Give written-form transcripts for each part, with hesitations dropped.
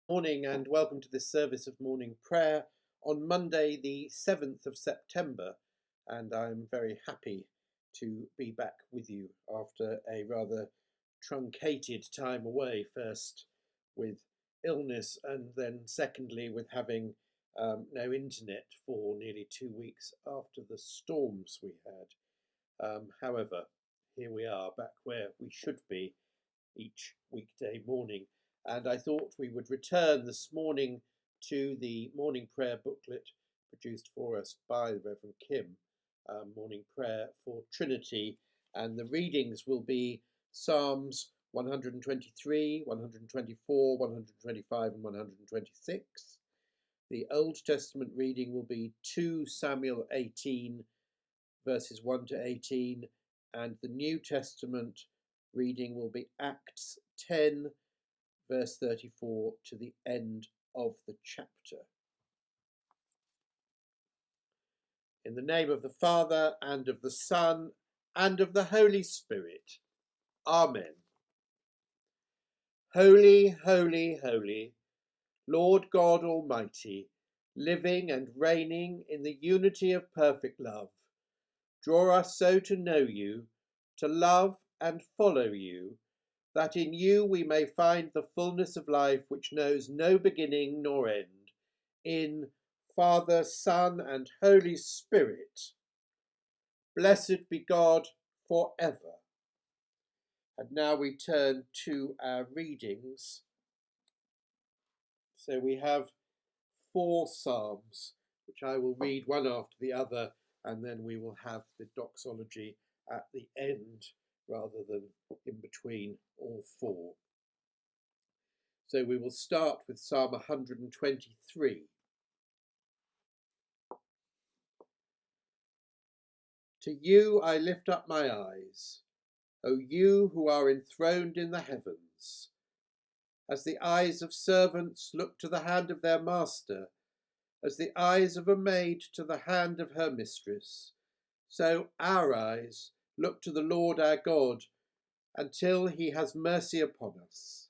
Morning and welcome to this service of morning prayer on Monday the 7th of September, and I'm very happy to be back with you after a rather truncated time away, first with illness and then secondly with having no internet for nearly 2 weeks after the storms we had. However, here we are back where we should be each weekday morning. And I thought we would return this morning to the morning prayer booklet produced for us by the Reverend Kim, morning prayer for Trinity. And the readings will be Psalms 123, 124, 125 and 126. The Old Testament reading will be 2 Samuel 18, verses 1 to 18. And the New Testament reading will be Acts 10, verse 34 to the end of the chapter. In the name of the Father, and of the Son, and of the Holy Spirit. Amen. Holy, holy, holy, Lord God Almighty, living and reigning in the unity of perfect love, draw us so to know you, to love and follow you, that in you we may find the fullness of life which knows no beginning nor end, in Father, Son, and Holy Spirit. Blessed be God for ever. And now we turn to our readings. So we have 4 psalms, which I will read one after the other, and then we will have the doxology at the end, rather than in between all 4. So we will start with Psalm 123. To you I lift up my eyes, O you who are enthroned in the heavens. As the eyes of servants look to the hand of their master, as the eyes of a maid to the hand of her mistress, so our eyes look to the Lord our God, until he has mercy upon us.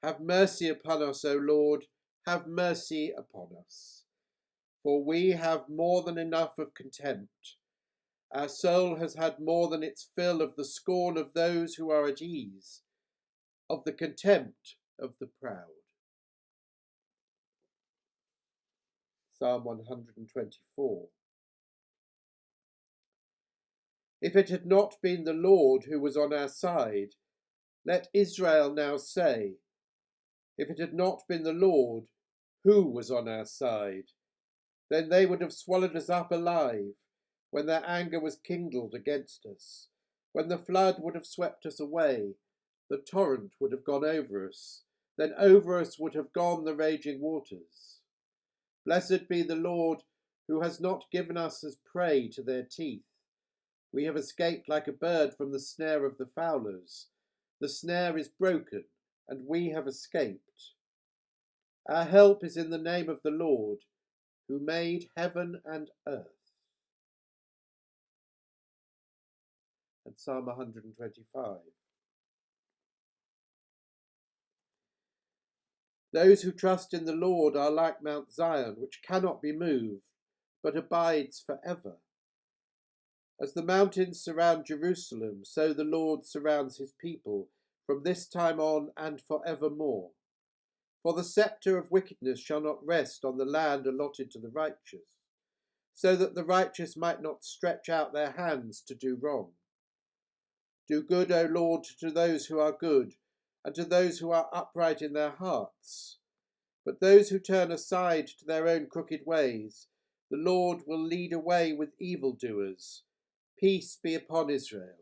Have mercy upon us, O Lord, have mercy upon us. For we have more than enough of contempt. Our soul has had more than its fill of the scorn of those who are at ease, of the contempt of the proud. Psalm 124. If it had not been the Lord who was on our side, let Israel now say, if it had not been the Lord who was on our side, then they would have swallowed us up alive, when their anger was kindled against us, when the flood would have swept us away, the torrent would have gone over us, then over us would have gone the raging waters. Blessed be the Lord, who has not given us as prey to their teeth. We have escaped like a bird from the snare of the fowlers. The snare is broken, and we have escaped. Our help is in the name of the Lord, who made heaven and earth. And Psalm 125. Those who trust in the Lord are like Mount Zion, which cannot be moved, but abides forever. As the mountains surround Jerusalem, so the Lord surrounds his people, from this time on and forevermore. For the sceptre of wickedness shall not rest on the land allotted to the righteous, so that the righteous might not stretch out their hands to do wrong. Do good, O Lord, to those who are good, and to those who are upright in their hearts. But those who turn aside to their own crooked ways, the Lord will lead away with evildoers. Peace be upon Israel.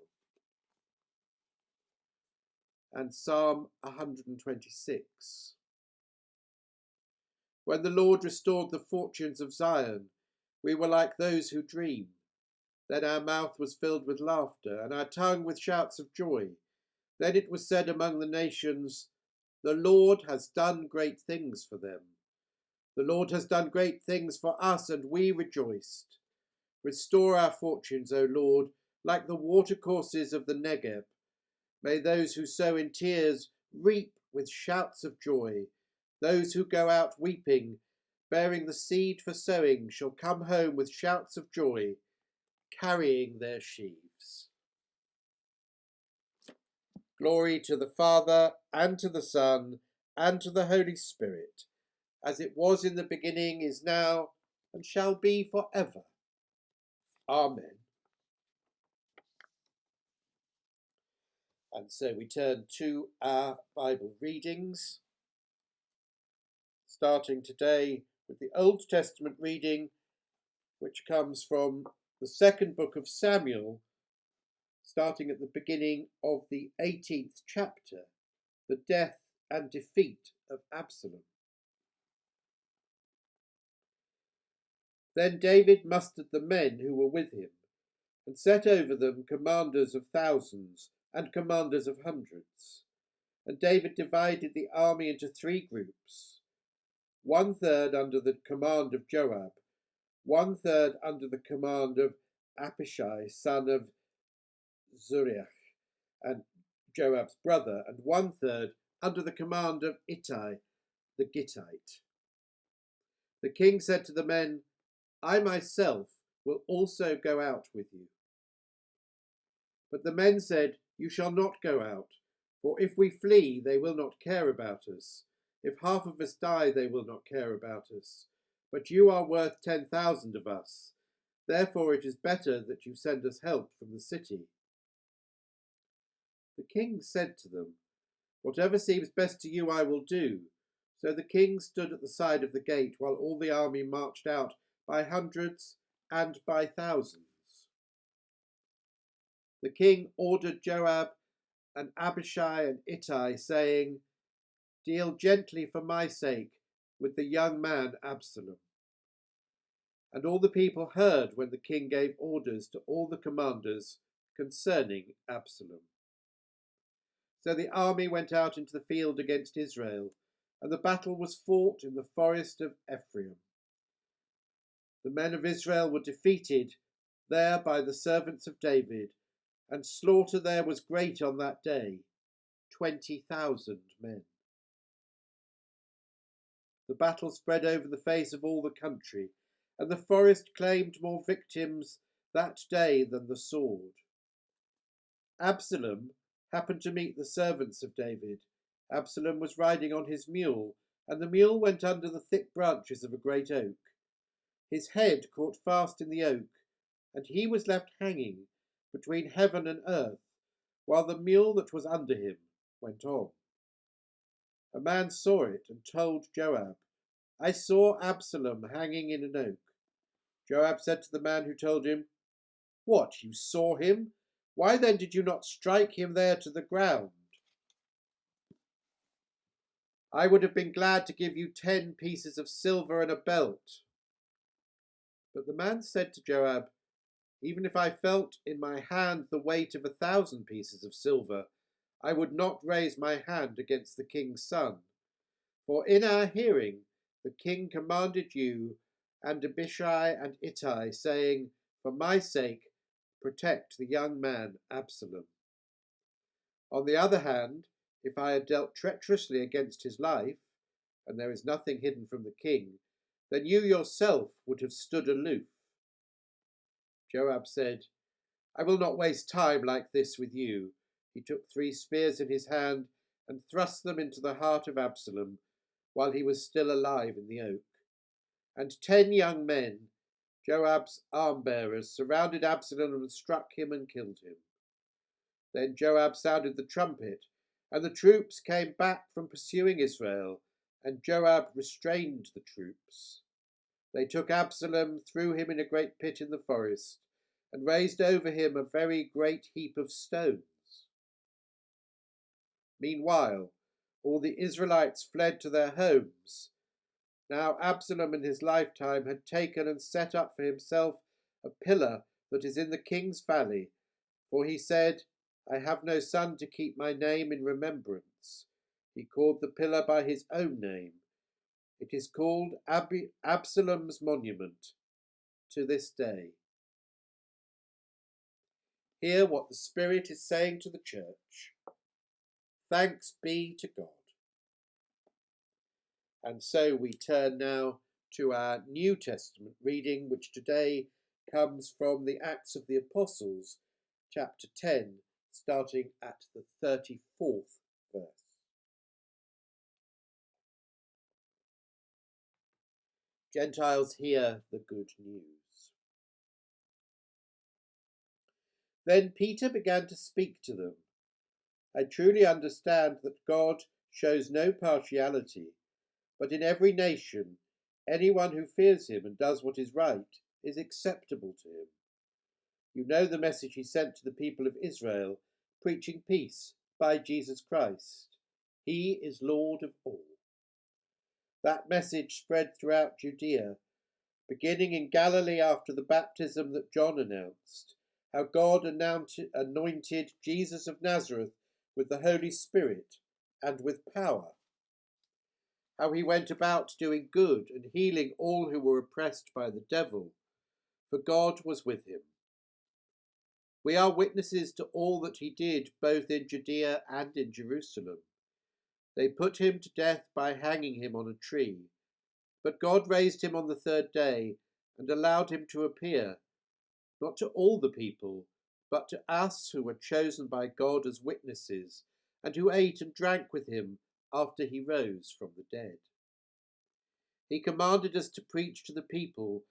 And Psalm 126. When the Lord restored the fortunes of Zion, we were like those who dream. Then our mouth was filled with laughter, and our tongue with shouts of joy. Then it was said among the nations, the Lord has done great things for them. The Lord has done great things for us, and we rejoiced. Restore our fortunes, O Lord, like the watercourses of the Negev. May those who sow in tears reap with shouts of joy. Those who go out weeping, bearing the seed for sowing, shall come home with shouts of joy, carrying their sheaves. Glory to the Father, and to the Son, and to the Holy Spirit, as it was in the beginning, is now, and shall be for ever. Amen. And so we turn to our Bible readings, starting today with the Old Testament reading, which comes from the second book of Samuel, starting at the beginning of the 18th chapter, the death and defeat of Absalom. Then David mustered the men who were with him, and set over them commanders of thousands and commanders of hundreds. And David divided the army into 3 groups, 1/3 under the command of Joab, 1/3 under the command of Abishai, son of Zeruiah, and Joab's brother, and 1/3 under the command of Ittai the Gittite. The king said to the men, I myself will also go out with you. But the men said, You shall not go out, for if we flee, they will not care about us. If half of us die, they will not care about us. But you are worth 10,000 of us. Therefore it is better that you send us help from the city. The king said to them, Whatever seems best to you I will do. So the king stood at the side of the gate while all the army marched out by hundreds and by thousands. The king ordered Joab and Abishai and Ittai, saying, Deal gently for my sake with the young man Absalom. And all the people heard when the king gave orders to all the commanders concerning Absalom. So the army went out into the field against Israel, and the battle was fought in the forest of Ephraim. The men of Israel were defeated there by the servants of David, and slaughter there was great on that day, 20,000 men. The battle spread over the face of all the country, and the forest claimed more victims that day than the sword. Absalom happened to meet the servants of David. Absalom was riding on his mule, and the mule went under the thick branches of a great oak. His head caught fast in the oak, and he was left hanging between heaven and earth, while the mule that was under him went on. A man saw it and told Joab, I saw Absalom hanging in an oak. Joab said to the man who told him, What, you saw him? Why then did you not strike him there to the ground? I would have been glad to give you 10 pieces of silver and a belt. But the man said to Joab, Even if I felt in my hand the weight of 1,000 pieces of silver, I would not raise my hand against the king's son. For in our hearing the king commanded you and Abishai and Ittai, saying, For my sake, protect the young man Absalom. On the other hand, if I had dealt treacherously against his life, and there is nothing hidden from the king, then you yourself would have stood aloof. Joab said, I will not waste time like this with you. He took 3 spears in his hand and thrust them into the heart of Absalom while he was still alive in the oak. And 10 young men, Joab's arm-bearers, surrounded Absalom and struck him and killed him. Then Joab sounded the trumpet, and the troops came back from pursuing Israel, and Joab restrained the troops. They took Absalom, threw him in a great pit in the forest, and raised over him a very great heap of stones. Meanwhile, all the Israelites fled to their homes. Now Absalom in his lifetime had taken and set up for himself a pillar that is in the king's valley, for he said, I have no son to keep my name in remembrance. He called the pillar by his own name. It is called Absalom's monument to this day. Hear what the Spirit is saying to the church. Thanks be to God. And so we turn now to our New Testament reading, which today comes from the Acts of the Apostles, chapter 10, starting at the 34th verse. Gentiles, hear the good news. Then Peter began to speak to them. I truly understand that God shows no partiality, but in every nation, anyone who fears him and does what is right is acceptable to him. You know the message he sent to the people of Israel, preaching peace by Jesus Christ. He is Lord of all. That message spread throughout Judea, beginning in Galilee after the baptism that John announced, how God anointed Jesus of Nazareth with the Holy Spirit and with power, how he went about doing good and healing all who were oppressed by the devil, for God was with him. We are witnesses to all that he did, both in Judea and in Jerusalem. They put him to death by hanging him on a tree, but God raised him on the third day and allowed him to appear, not to all the people, but to us who were chosen by God as witnesses, and who ate and drank with him after he rose from the dead. He commanded us to preach to the people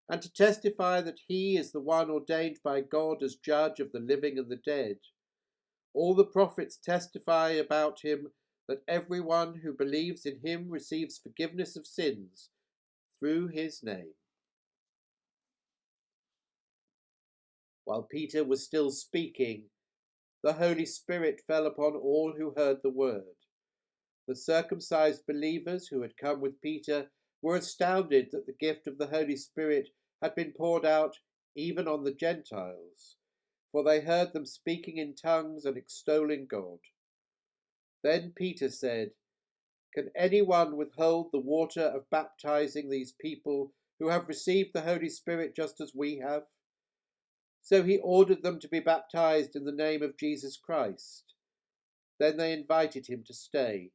and to testify that he is the one ordained by God as judge of the living and the dead. All the prophets testify about him that everyone who believes in him receives forgiveness of sins through his name. While Peter was still speaking, the Holy Spirit fell upon all who heard the word. The circumcised believers who had come with Peter were astounded that the gift of the Holy Spirit had been poured out even on the Gentiles, for they heard them speaking in tongues and extolling God. Then Peter said, "Can anyone withhold the water of baptizing these people who have received the Holy Spirit just as we have?" So he ordered them to be baptized in the name of Jesus Christ. Then they invited him to stay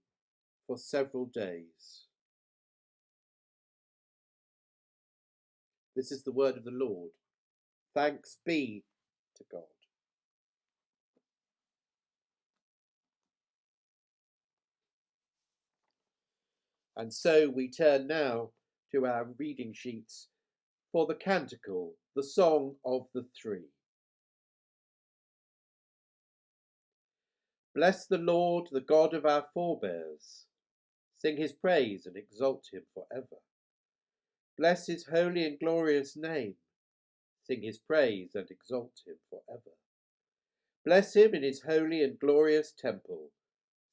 for several days. This is the word of the Lord. Thanks be to God. And so we turn now to our reading sheets for the canticle, the Song of the Three. Bless the Lord, the God of our forebears. Sing his praise and exalt him forever. Bless his holy and glorious name. Sing his praise and exalt him forever. Bless him in his holy and glorious temple.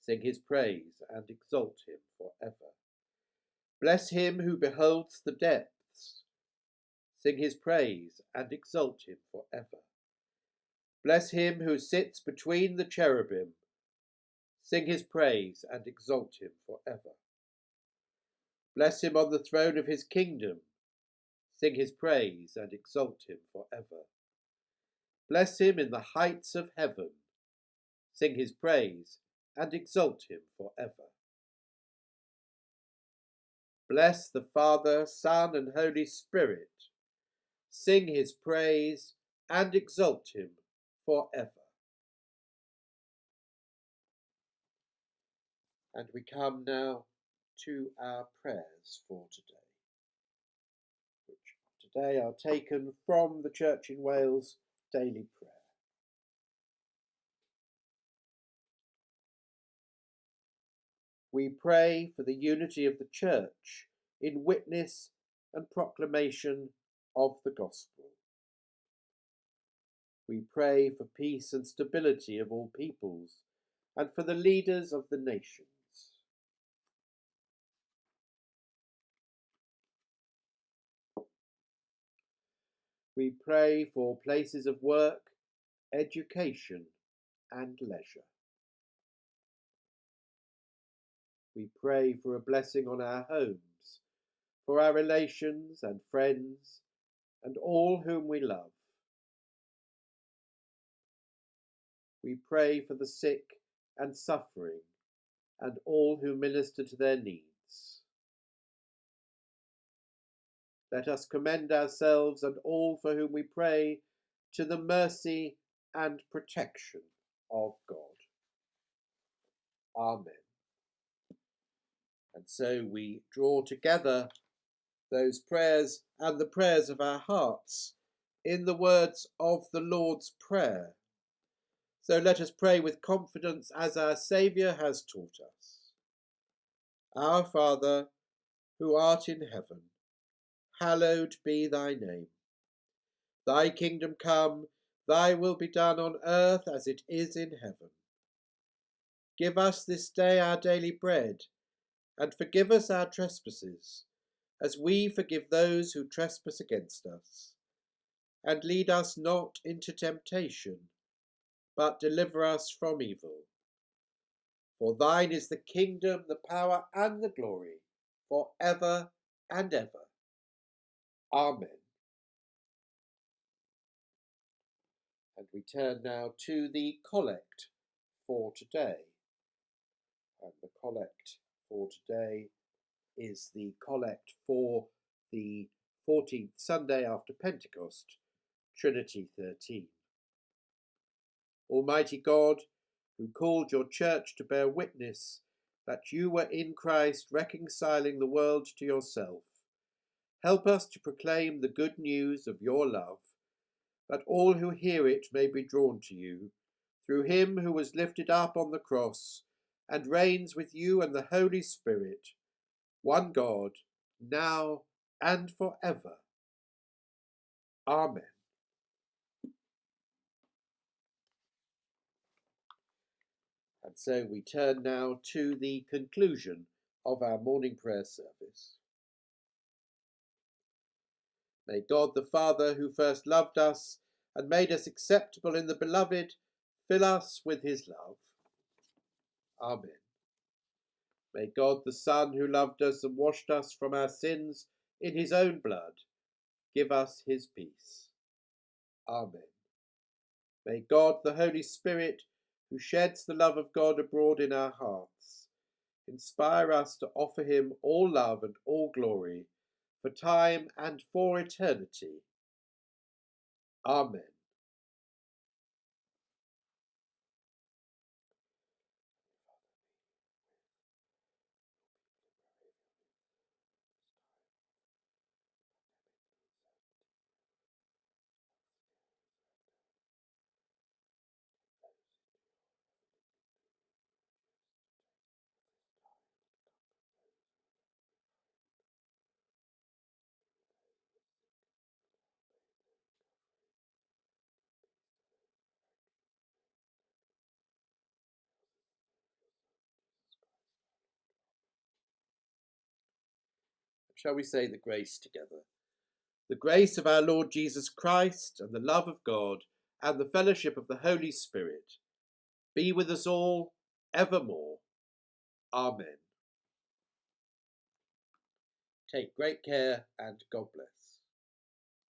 Sing his praise and exalt him forever. Bless him who beholds the depths. Sing his praise and exalt him forever. Bless him who sits between the cherubim. Sing his praise and exalt him forever. Bless him on the throne of his kingdom. Sing his praise and exalt him forever. Bless him in the heights of heaven. Sing his praise and exalt him forever. Bless the Father, Son, and Holy Spirit. Sing his praise and exalt him forever. And we come now to our prayers for today, which today are taken from the Church in Wales Daily Prayer. We pray for the unity of the Church in witness and proclamation of the Gospel. We pray for peace and stability of all peoples and for the leaders of the nations. We pray for places of work, education and leisure. We pray for a blessing on our homes, for our relations and friends, and all whom we love. We pray for the sick and suffering, and all who minister to their needs. let us commend ourselves and all for whom we pray to the mercy and protection of God. Amen. And so we draw together those prayers and the prayers of our hearts in the words of the Lord's Prayer. So let us pray with confidence as our Saviour has taught us. Our Father, who art in heaven, hallowed be thy name. Thy kingdom come, thy will be done on earth as it is in heaven. Give us this day our daily bread, and forgive us our trespasses, as we forgive those who trespass against us. And lead us not into temptation, but deliver us from evil. For thine is the kingdom, the power, and the glory, for ever and ever. Amen. And we turn now to the collect for today. And the collect for today is the collect for the 14th Sunday after Pentecost, Trinity 13. Almighty God, who called your church to bear witness that you were in Christ reconciling the world to yourself, help us to proclaim the good news of your love, that all who hear it may be drawn to you, through him who was lifted up on the cross and reigns with you and the Holy Spirit, one God, now and forever. Amen. And so we turn now to the conclusion of our morning prayer service. May God the Father, who first loved us and made us acceptable in the Beloved, fill us with his love. Amen. May God the Son, who loved us and washed us from our sins in his own blood, give us his peace. Amen. May God the Holy Spirit, who sheds the love of God abroad in our hearts, inspire us to offer him all love and all glory, for time and for eternity. Amen. Shall we say the grace together? The grace of our Lord Jesus Christ, and the love of God, and the fellowship of the Holy Spirit, be with us all evermore. Amen. Take great care, and God bless.